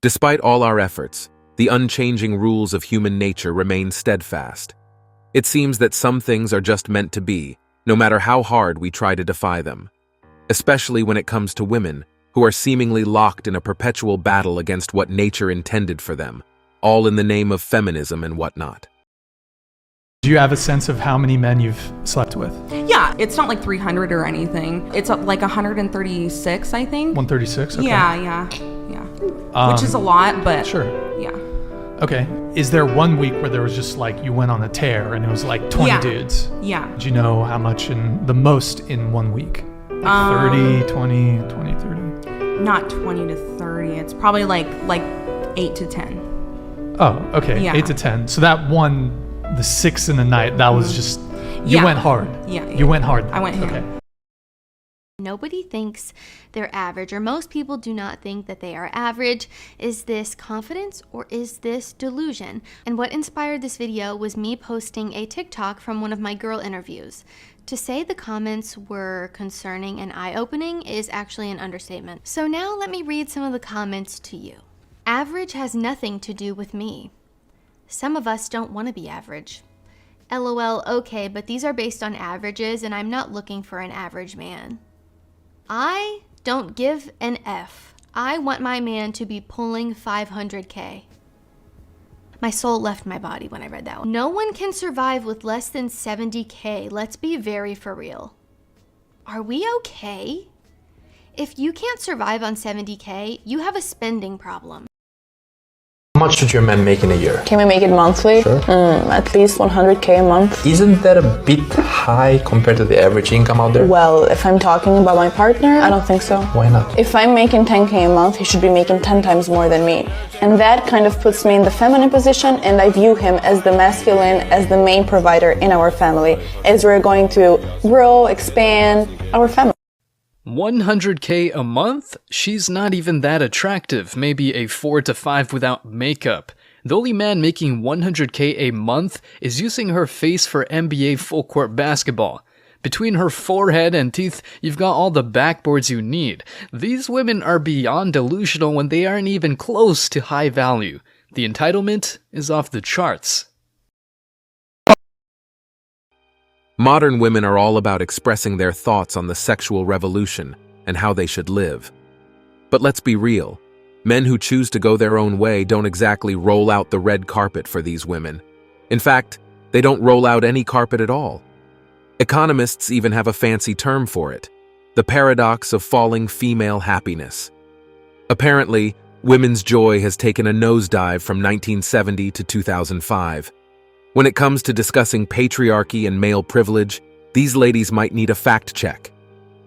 Despite all our efforts, the unchanging rules of human nature remain steadfast. It seems that some things are just meant to be, no matter how hard we try to defy them. Especially when it comes to women, who are seemingly locked in a perpetual battle against what nature intended for them, all in the name of feminism and whatnot. Do you have a sense of how many men you've slept with? Yeah, it's not like 300 or anything. It's like 136, I think. 136? Okay. Yeah. Which is a lot, but sure. Yeah. Okay. Is there one week where there was just like you went on a tear and it was like 20 dudes? Yeah. Do you know how much in the most in 1 week? Like 30, 20, 30? Not 20 to 30. It's probably like 8 to 10. Oh, okay. Yeah. 8 to 10. So that one, the 6 in the night, that was just, you went hard. Yeah. You went hard. I went hard. Okay. Nobody thinks they're average, or most people do not think that they are average. Is this confidence or is this delusion? And what inspired this video was me posting a TikTok from one of my girl interviews. To say the comments were concerning and eye-opening is actually an understatement. So now let me read some of the comments to you. Average has nothing to do with me. Some of us don't want to be average. LOL, okay, but these are based on averages and I'm not looking for an average man. I don't give an F. I want my man to be pulling 500K. My soul left my body when I read that one. No one can survive with less than 70K. Let's be very for real. Are we okay? If you can't survive on 70K, you have a spending problem. How much should your man make in a year? Can we make it monthly? Sure. At least 100K a month. Isn't that a bit high compared to the average income out there? Well, if I'm talking about my partner, I don't think so. Why not? If I'm making 10K a month, he should be making 10 times more than me. And that kind of puts me in the feminine position, and I view him as the masculine, as the main provider in our family, as we're going to grow, expand our family. 100K a month? She's not even that attractive, maybe a 4 to 5 without makeup. The only man making 100K a month is using her face for NBA full court basketball. Between her forehead and teeth, you've got all the backboards you need. These women are beyond delusional when they aren't even close to high value. The entitlement is off the charts. Modern women are all about expressing their thoughts on the sexual revolution and how they should live. But let's be real, men who choose to go their own way don't exactly roll out the red carpet for these women. In fact, they don't roll out any carpet at all. Economists even have a fancy term for it, the paradox of falling female happiness. Apparently, women's joy has taken a nosedive from 1970 to 2005. When it comes to discussing patriarchy and male privilege, these ladies might need a fact check.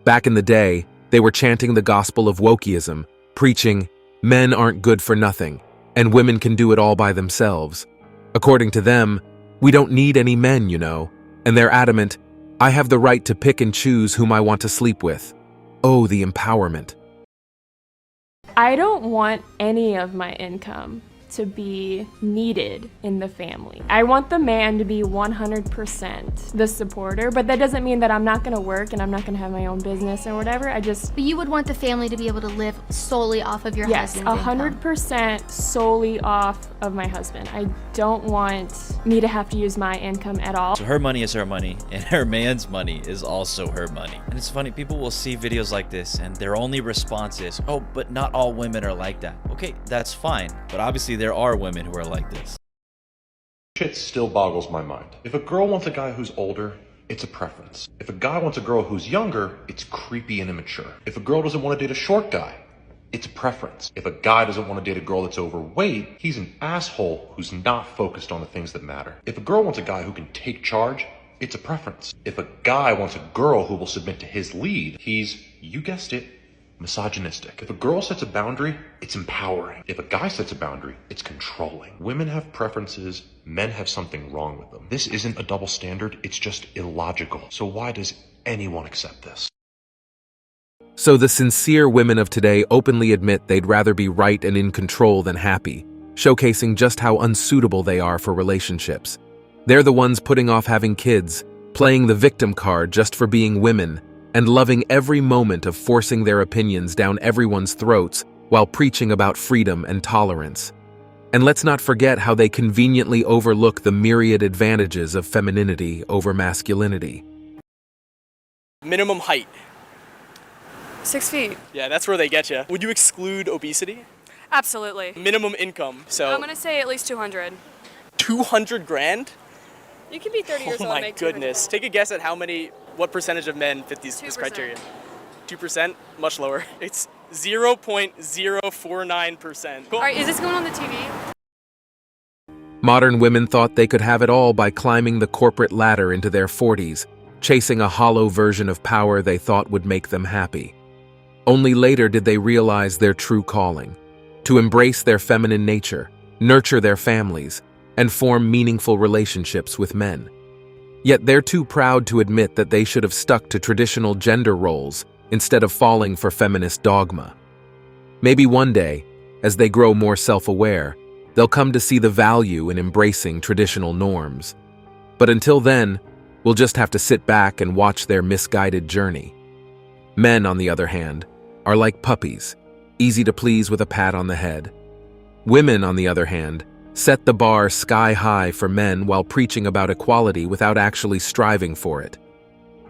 Back in the day, they were chanting the gospel of wokeism, preaching, men aren't good for nothing, and women can do it all by themselves. According to them, we don't need any men, you know, and they're adamant, I have the right to pick and choose whom I want to sleep with. Oh, the empowerment. I don't want any of my income to be needed in the family. I want the man to be 100% the supporter, but that doesn't mean that I'm not gonna work and I'm not gonna have my own business or whatever. But you would want the family to be able to live solely off of your husband's income. 100% solely off of my husband. I don't want me to have to use my income at all. So her money is her money, and her man's money is also her money. And it's funny, people will see videos like this and their only response is, oh, but not all women are like that. Okay, that's fine, but obviously there are women who are like this. Shit still boggles my mind. If a girl wants a guy who's older, it's a preference. If a guy wants a girl who's younger, it's creepy and immature. If a girl doesn't want to date a short guy, it's a preference. If a guy doesn't want to date a girl that's overweight, he's an asshole who's not focused on the things that matter. If a girl wants a guy who can take charge, it's a preference. If a guy wants a girl who will submit to his lead, he's, you guessed it, misogynistic. If a girl sets a boundary, it's empowering. If a guy sets a boundary, it's controlling. Women have preferences, men have something wrong with them. This isn't a double standard, it's just illogical. So why does anyone accept this? So the sincere women of today openly admit they'd rather be right and in control than happy, showcasing just how unsuitable they are for relationships. They're the ones putting off having kids, playing the victim card just for being women, and loving every moment of forcing their opinions down everyone's throats while preaching about freedom and tolerance. And let's not forget how they conveniently overlook the myriad advantages of femininity over masculinity. Minimum height. 6 feet. Yeah, that's where they get you. Would you exclude obesity? Absolutely. Minimum income. So I'm gonna say at least 200. 200 grand? You can be 30 years Oh old and my make goodness. 200. Take a guess at what percentage of men fit this 2%. criteria? 2%? Much lower. It's 0.049%. Cool. All right, is this going on the TV? Modern women thought they could have it all by climbing the corporate ladder into their 40s, chasing a hollow version of power they thought would make them happy. Only later did they realize their true calling: to embrace their feminine nature, nurture their families, and form meaningful relationships with men. Yet they're too proud to admit that they should have stuck to traditional gender roles instead of falling for feminist dogma. Maybe one day, as they grow more self-aware, they'll come to see the value in embracing traditional norms. But until then, we'll just have to sit back and watch their misguided journey. Men, on the other hand, are like puppies, easy to please with a pat on the head. Women, on the other hand, set the bar sky high for men while preaching about equality without actually striving for it.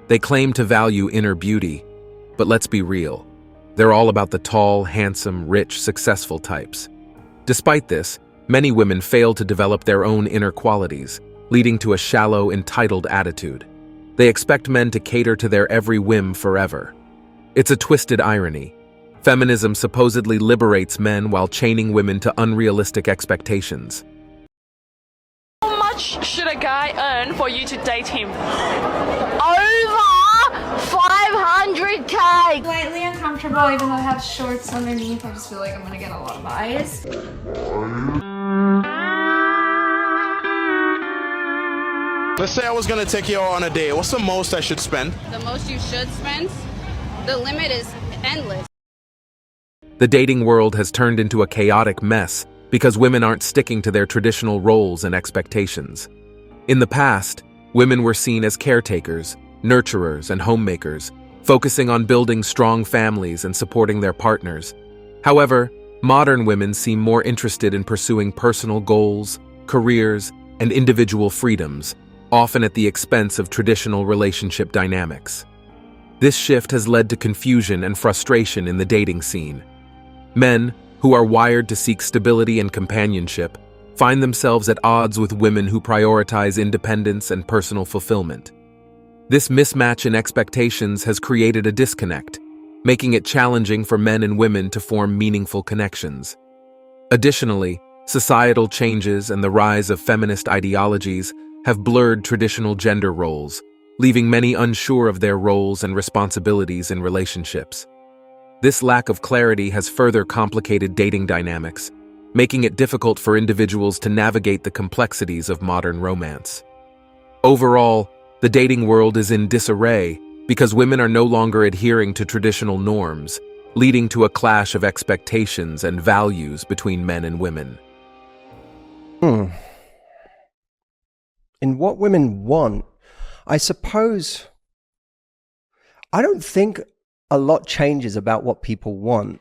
They claim to value inner beauty, but let's be real. They're all about the tall, handsome, rich, successful types. Despite this, many women fail to develop their own inner qualities, leading to a shallow, entitled attitude. They expect men to cater to their every whim forever. It's a twisted irony. Feminism supposedly liberates men while chaining women to unrealistic expectations. How much should a guy earn for you to date him? Over 500K! Slightly uncomfortable even though I have shorts underneath. I just feel like I'm gonna get a lot of eyes. Let's say I was gonna take you out on a date. What's the most I should spend? The most you should spend? The limit is endless. The dating world has turned into a chaotic mess because women aren't sticking to their traditional roles and expectations. In the past, women were seen as caretakers, nurturers, and homemakers, focusing on building strong families and supporting their partners. However, modern women seem more interested in pursuing personal goals, careers, and individual freedoms, often at the expense of traditional relationship dynamics. This shift has led to confusion and frustration in the dating scene. Men, who are wired to seek stability and companionship, find themselves at odds with women who prioritize independence and personal fulfillment. This mismatch in expectations has created a disconnect, making it challenging for men and women to form meaningful connections. Additionally, societal changes and the rise of feminist ideologies have blurred traditional gender roles, leaving many unsure of their roles and responsibilities in relationships. This lack of clarity has further complicated dating dynamics, making it difficult for individuals to navigate the complexities of modern romance. Overall, the dating world is in disarray because women are no longer adhering to traditional norms, leading to a clash of expectations and values between men and women. In what women want, I suppose, I don't think a lot changes about what people want.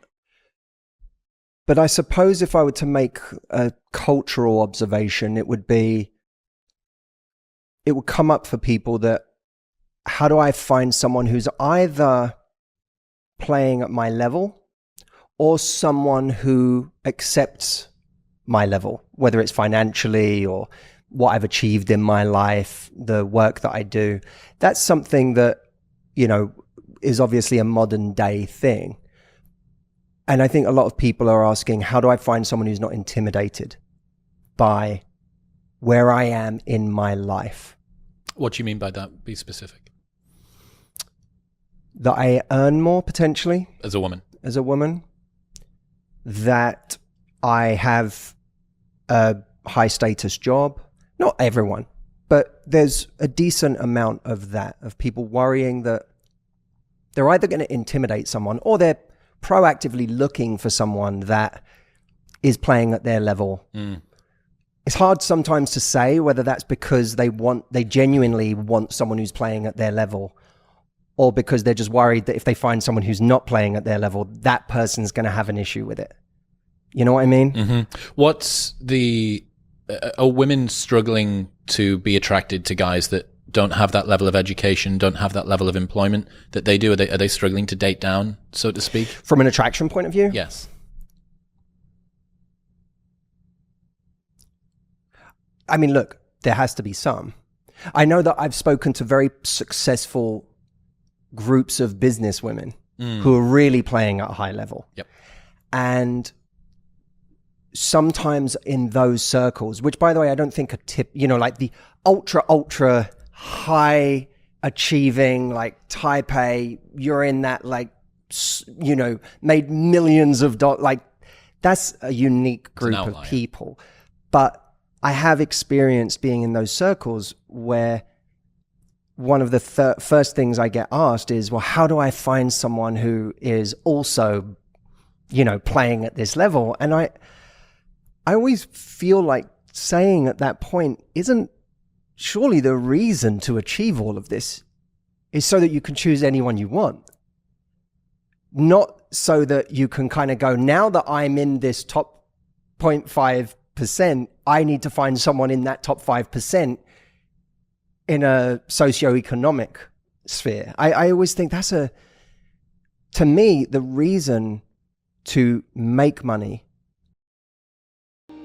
But I suppose if I were to make a cultural observation, it would come up for people that, how do I find someone who's either playing at my level or someone who accepts my level, whether it's financially or what I've achieved in my life, the work that I do. That's something that, is obviously a modern day thing. And I think a lot of people are asking, how do I find someone who's not intimidated by where I am in my life? What do you mean by that? Be specific. That I earn more potentially. As a woman. As a woman. That I have a high status job. Not everyone, but there's a decent amount of that, of people worrying that they're either going to intimidate someone or they're proactively looking for someone that is playing at their level. It's hard sometimes to say whether that's because they genuinely want someone who's playing at their level, or because they're just worried that if they find someone who's not playing at their level, that person's going to have an issue with it. You know what I mean? Mm-hmm. What's are women struggling to be attracted to guys that don't have that level of education, don't have that level of employment that they do? Are they struggling to date down, so to speak? From an attraction point of view? Yes. I mean, look, there has to be some. I know that I've spoken to very successful groups of business women who are really playing at a high level. Yep. And sometimes in those circles, which by the way, I don't think like the ultra high achieving, like type A, you're in that made millions of dollars. Like that's a unique group of people. But I have experienced being in those circles where one of the first things I get asked is, well, how do I find someone who is also, playing at this level? And I always feel like saying at that point, isn't surely the reason to achieve all of this is so that you can choose anyone you want, not so that you can kind of go, now that I'm in this top 0.5%, I need to find someone in that top 5% in a socioeconomic sphere. I always think to me, the reason to make money.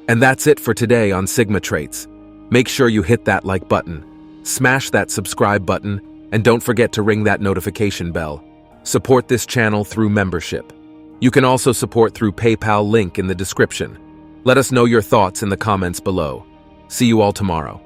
And that's it for today on Sigma Traits. Make sure you hit that like button, smash that subscribe button, and don't forget to ring that notification bell. Support this channel through membership. You can also support through PayPal, link in the description. Let us know your thoughts in the comments below. See you all tomorrow.